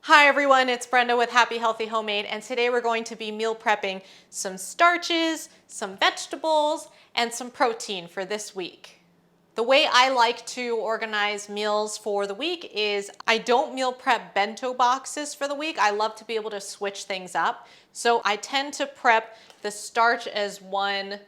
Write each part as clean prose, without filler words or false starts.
Hi everyone, it's Brenda with Happy Healthy Homemade, and today we're going to be meal prepping some starches, some vegetables, and some protein for this week. The way I like to organize meals for the week is I don't meal prep bento boxes for the week. I love to be able to switch things up. So I tend to prep the starch as one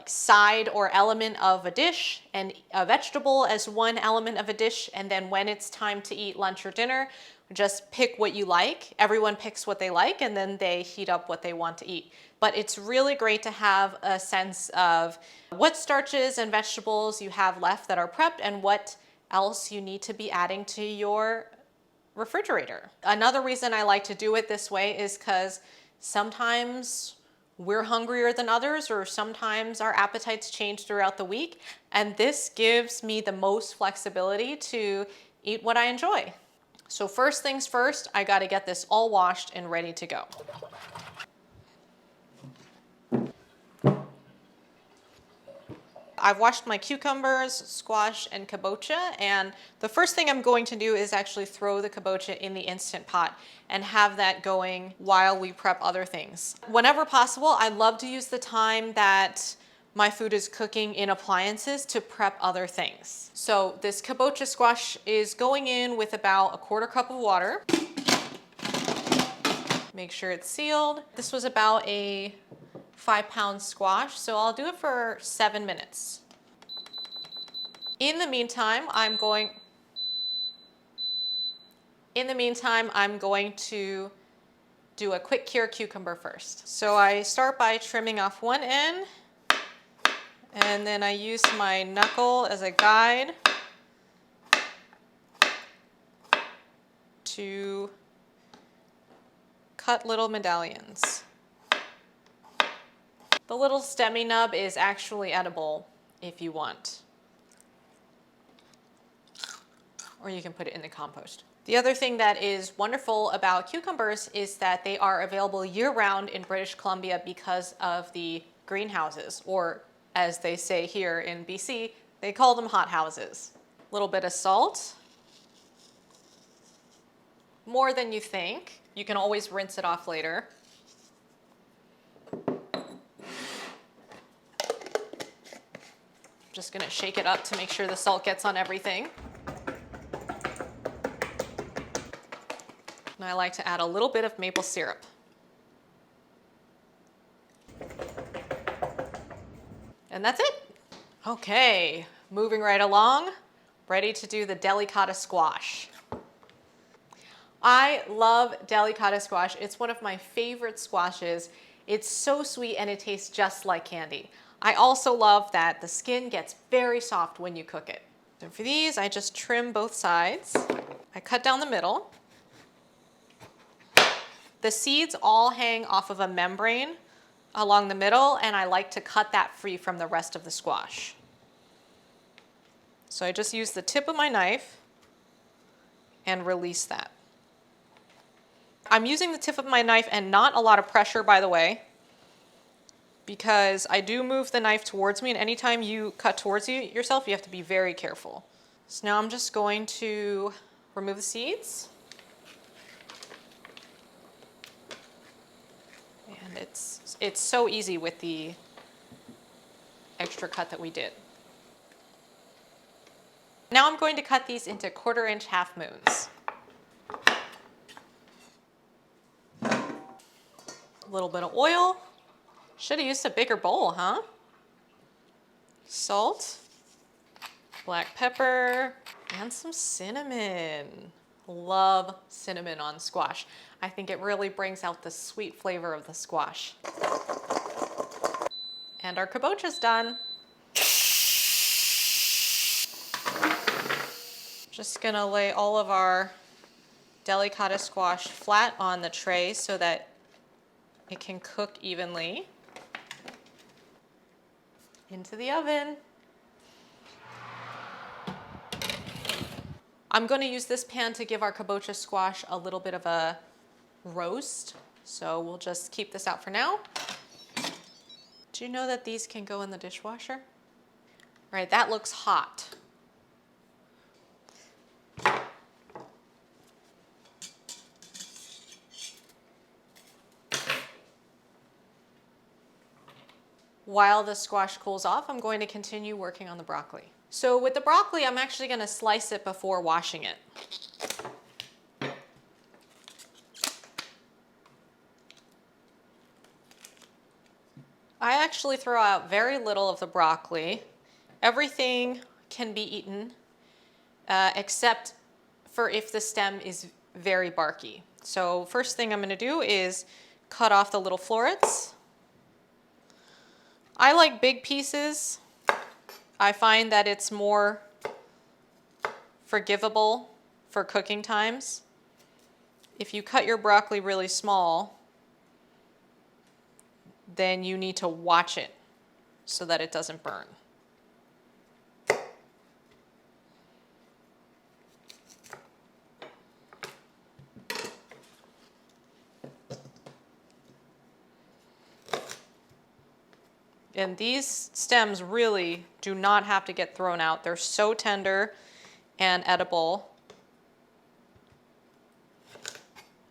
side or element of a dish and a vegetable as one element of a dish, and then when it's time to eat lunch or dinner, just pick what you like. Everyone picks what they like and then they heat up what they want to eat. But it's really great to have a sense of what starches and vegetables you have left that are prepped and what else you need to be adding to your refrigerator. Another reason I like to do it this way is because sometimes we're hungrier than others, or sometimes our appetites change throughout the week, and this gives me the most flexibility to eat what I enjoy. So first things first, I got to get this all washed and ready to go. I've washed my cucumbers, squash, and kabocha, and the first thing I'm going to do is actually throw the kabocha in the Instant Pot and have that going while we prep other things. Whenever possible, I love to use the time that my food is cooking in appliances to prep other things. So this kabocha squash is going in with about 1/4 cup of water. Make sure it's sealed. This was about a 5-pound squash, so I'll do it for 7 minutes. In the meantime, I'm going to do a quick cure cucumber first. So I start by trimming off one end, and then I use my knuckle as a guide to cut little medallions. The little stemmy nub is actually edible if you want, or you can put it in the compost. The other thing that is wonderful about cucumbers is that they are available year-round in British Columbia because of the greenhouses, or as they say here in BC, they call them hot houses. A little bit of salt, more than you think. You can always rinse it off later. Just gonna shake it up to make sure the salt gets on everything. And I like to add a little bit of maple syrup. And that's it. Okay, moving right along, ready to do the delicata squash. I love delicata squash. It's one of my favorite squashes. It's so sweet and it tastes just like candy. I also love that the skin gets very soft when you cook it. So for these, I just trim both sides. I cut down the middle. The seeds all hang off of a membrane along the middle, and I like to cut that free from the rest of the squash. So I just use the tip of my knife and release that. I'm using the tip of my knife and not a lot of pressure, by the way, because I do move the knife towards me, and anytime you cut towards yourself, you have to be very careful. So now I'm just going to remove the seeds. And it's so easy with the extra cut that we did. Now I'm going to cut these into 1/4-inch half moons. A little bit of oil. Should have used a bigger bowl, huh? Salt, black pepper, and some cinnamon. Love cinnamon on squash. I think it really brings out the sweet flavor of the squash. And our kabocha's done. Just gonna lay all of our delicata squash flat on the tray so that it can cook evenly. Into the oven. I'm going to use this pan to give our kabocha squash a little bit of a roast, so we'll just keep this out for now. Do you know that these can go in the dishwasher? All right, that looks hot. While the squash cools off, I'm going to continue working on the broccoli. So with the broccoli, I'm actually going to slice it before washing it. I actually throw out very little of the broccoli. Everything can be eaten except for if the stem is very barky. So first thing I'm going to do is cut off the little florets. I like big pieces. I find that it's more forgivable for cooking times. If you cut your broccoli really small, then you need to watch it so that it doesn't burn. And these stems really do not have to get thrown out. They're so tender and edible.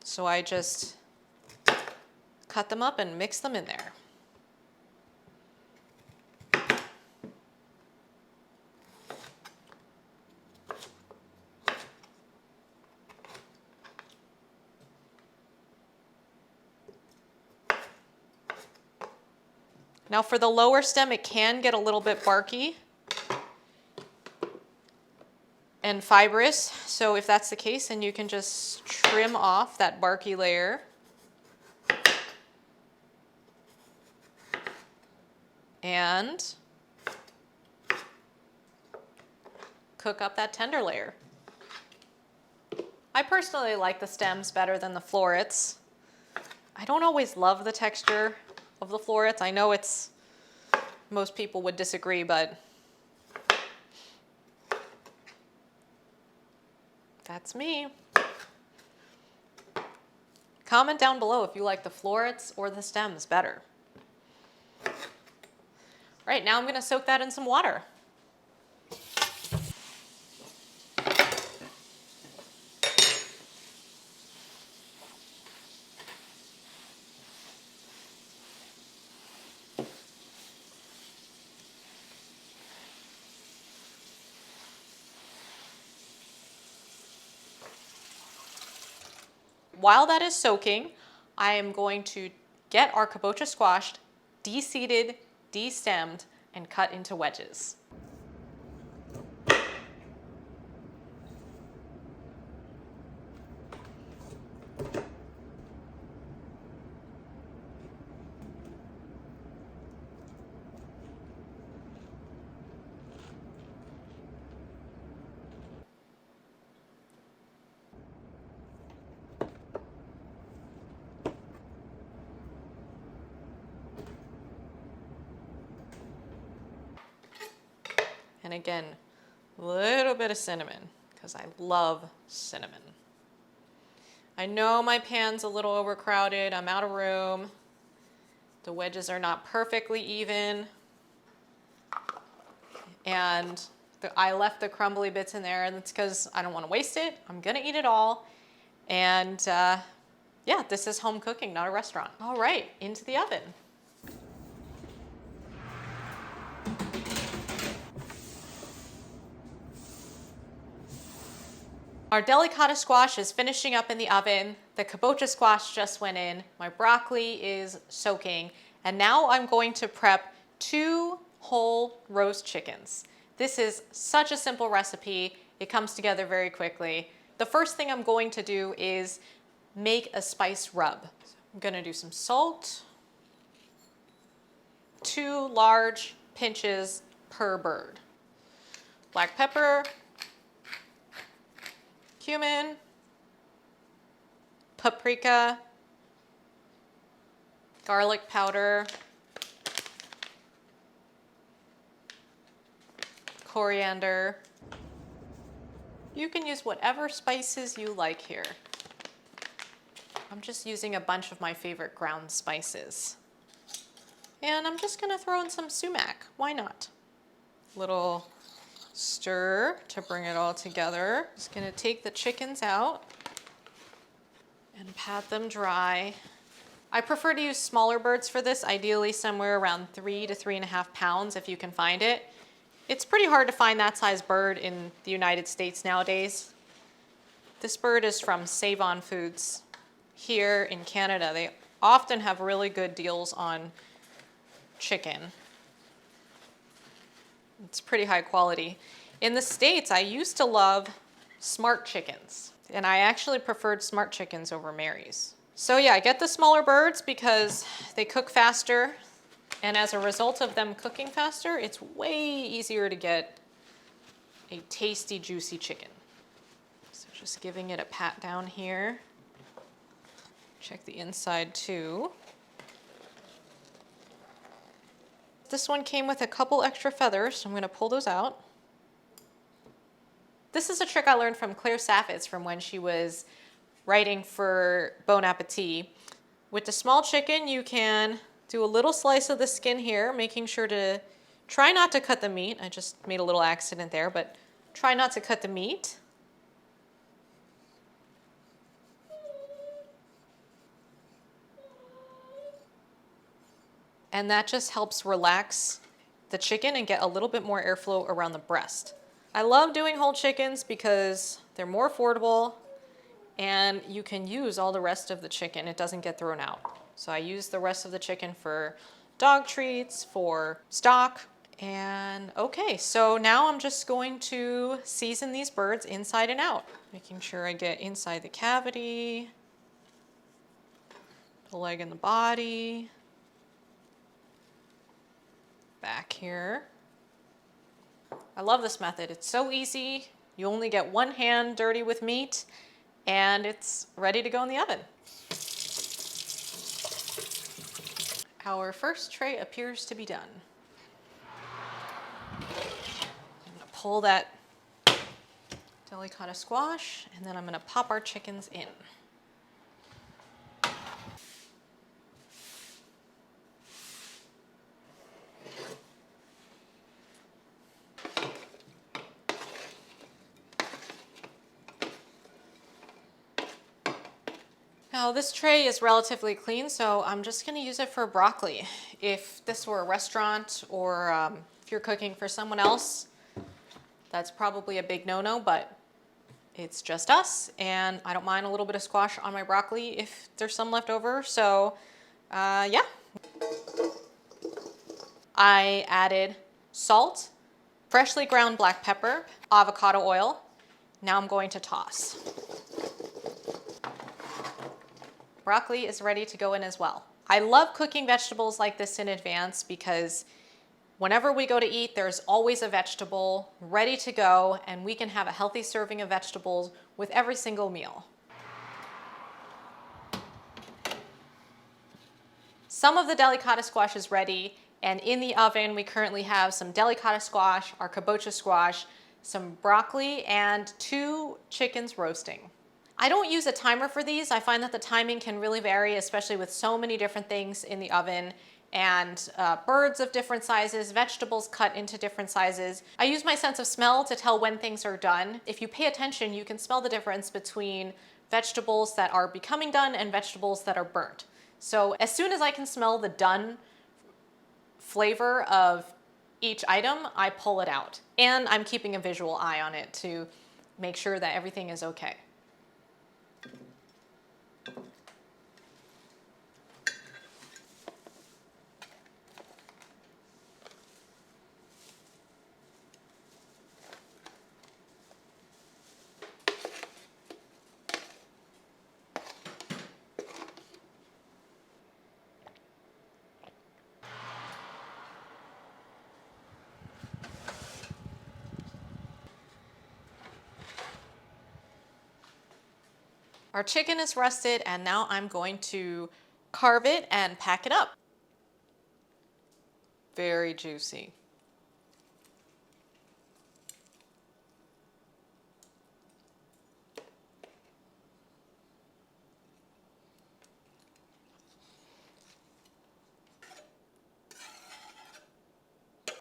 So I just cut them up and mix them in there. Now for the lower stem, it can get a little bit barky and fibrous. So if that's the case, then you can just trim off that barky layer. And cook up that tender layer. I personally like the stems better than the florets. I don't always love the texture of the florets. I know most people would disagree, but that's me. Comment down below if you like the florets or the stems better. All right, now I'm going to soak that in some water. While that is soaking, I am going to get our kabocha squash de-seeded, de-stemmed, and cut into wedges. And again, a little bit of cinnamon, because I love cinnamon. I know my pan's a little overcrowded, I'm out of room. The wedges are not perfectly even. And I left the crumbly bits in there, and that's because I don't want to waste it. I'm gonna eat it all. And yeah, this is home cooking, not a restaurant. All right, into the oven. Our delicata squash is finishing up in the oven. The kabocha squash just went in. My broccoli is soaking. And now I'm going to prep 2 whole roast chickens. This is such a simple recipe. It comes together very quickly. The first thing I'm going to do is make a spice rub. I'm gonna do some salt, 2 large pinches per bird. Black pepper, cumin, paprika, garlic powder, coriander. You can use whatever spices you like here. I'm just using a bunch of my favorite ground spices. And I'm just gonna throw in some sumac. Why not? Little stir to bring it all together. Just gonna take the chickens out and pat them dry. I prefer to use smaller birds for this, ideally somewhere around 3 to 3.5 pounds if you can find it. It's pretty hard to find that size bird in the United States nowadays. This bird is from Save On Foods here in Canada. They often have really good deals on chicken. It's pretty high quality. In the States, I used to love Smart Chickens, and I actually preferred Smart Chickens over Mary's. So yeah, I get the smaller birds because they cook faster, and as a result of them cooking faster, it's way easier to get a tasty, juicy chicken. So just giving it a pat down here. Check the inside too. This one came with a couple extra feathers, so I'm going to pull those out. This is a trick I learned from Claire Saffitz from when she was writing for Bon Appetit. With the small chicken, you can do a little slice of the skin here, making sure to try not to cut the meat. I just made a little accident there, but try not to cut the meat. And that just helps relax the chicken and get a little bit more airflow around the breast. I love doing whole chickens because they're more affordable and you can use all the rest of the chicken. It doesn't get thrown out. So I use the rest of the chicken for dog treats, for stock. And okay, so now I'm just going to season these birds inside and out, making sure I get inside the cavity, the leg and the body, back here. I love this method. It's so easy. You only get one hand dirty with meat and it's ready to go in the oven. Our first tray appears to be done. I'm gonna pull that delicata squash and then I'm gonna pop our chickens in. Now this tray is relatively clean, so I'm just going to use it for broccoli. If this were a restaurant or if you're cooking for someone else, that's probably a big no-no, but it's just us, and I don't mind a little bit of squash on my broccoli if there's some left over, so yeah. I added salt, freshly ground black pepper, avocado oil. Now I'm going to toss. Broccoli is ready to go in as well. I love cooking vegetables like this in advance because whenever we go to eat, there's always a vegetable ready to go and we can have a healthy serving of vegetables with every single meal. Some of the delicata squash is ready, and in the oven we currently have some delicata squash, our kabocha squash, some broccoli, and 2 chickens roasting. I don't use a timer for these. I find that the timing can really vary, especially with so many different things in the oven and birds of different sizes, vegetables cut into different sizes. I use my sense of smell to tell when things are done. If you pay attention, you can smell the difference between vegetables that are becoming done and vegetables that are burnt. So as soon as I can smell the done flavor of each item, I pull it out. And I'm keeping a visual eye on it to make sure that everything is okay. Our chicken is rested and now I'm going to carve it and pack it up. Very juicy.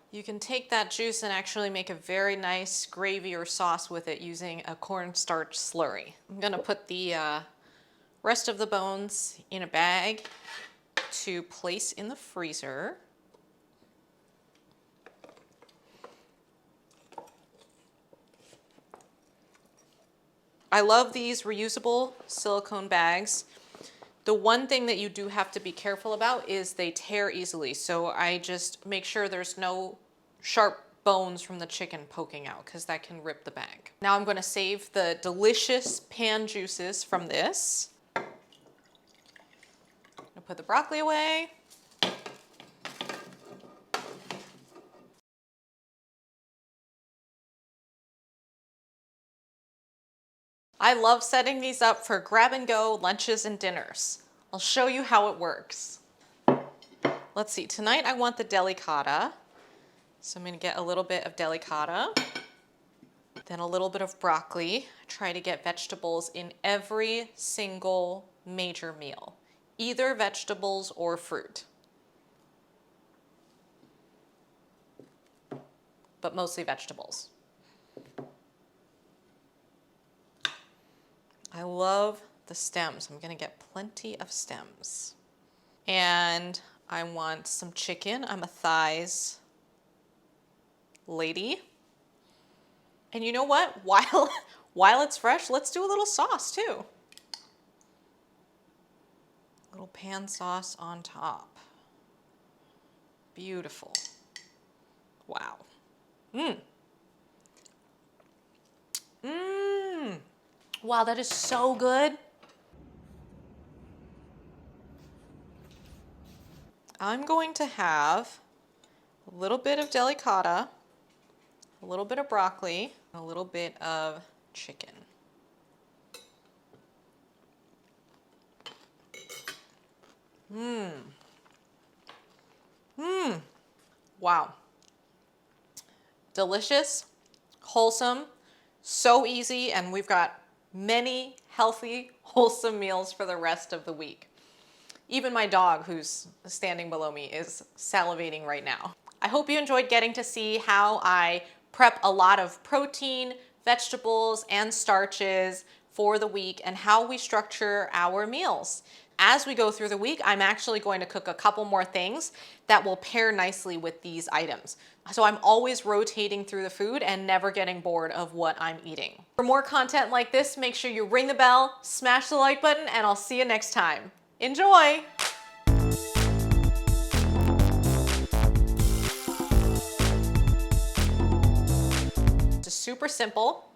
You can take that juice and actually make a very nice gravy or sauce with it using a cornstarch slurry. I'm gonna put the rest of the bones in a bag to place in the freezer. I love these reusable silicone bags. The one thing that you do have to be careful about is they tear easily. So I just make sure there's no sharp bones from the chicken poking out because that can rip the bag. Now I'm going to save the delicious pan juices from this. I'm going to put the broccoli away. I love setting these up for grab and go lunches and dinners. I'll show you how it works. Let's see, tonight I want the delicata. So I'm gonna get a little bit of delicata, then a little bit of broccoli. I try to get vegetables in every single major meal, either vegetables or fruit, but mostly vegetables. I love the stems. I'm gonna get plenty of stems. And I want some chicken. I'm a thighs lady. And you know what? While it's fresh, let's do a little sauce too. A little pan sauce on top. Beautiful. Wow. Mmm. Mmm. Wow, that is so good. I'm going to have a little bit of delicata, a little bit of broccoli, a little bit of chicken. Mmm. Mmm. Wow. Delicious, wholesome, so easy, and we've got many healthy, wholesome meals for the rest of the week. Even my dog, who's standing below me, is salivating right now. I hope you enjoyed getting to see how I prep a lot of protein, vegetables, and starches for the week and how we structure our meals. As we go through the week, I'm actually going to cook a couple more things that will pair nicely with these items. So I'm always rotating through the food and never getting bored of what I'm eating. For more content like this, make sure you ring the bell, smash the like button, and I'll see you next time. Enjoy! It's super simple.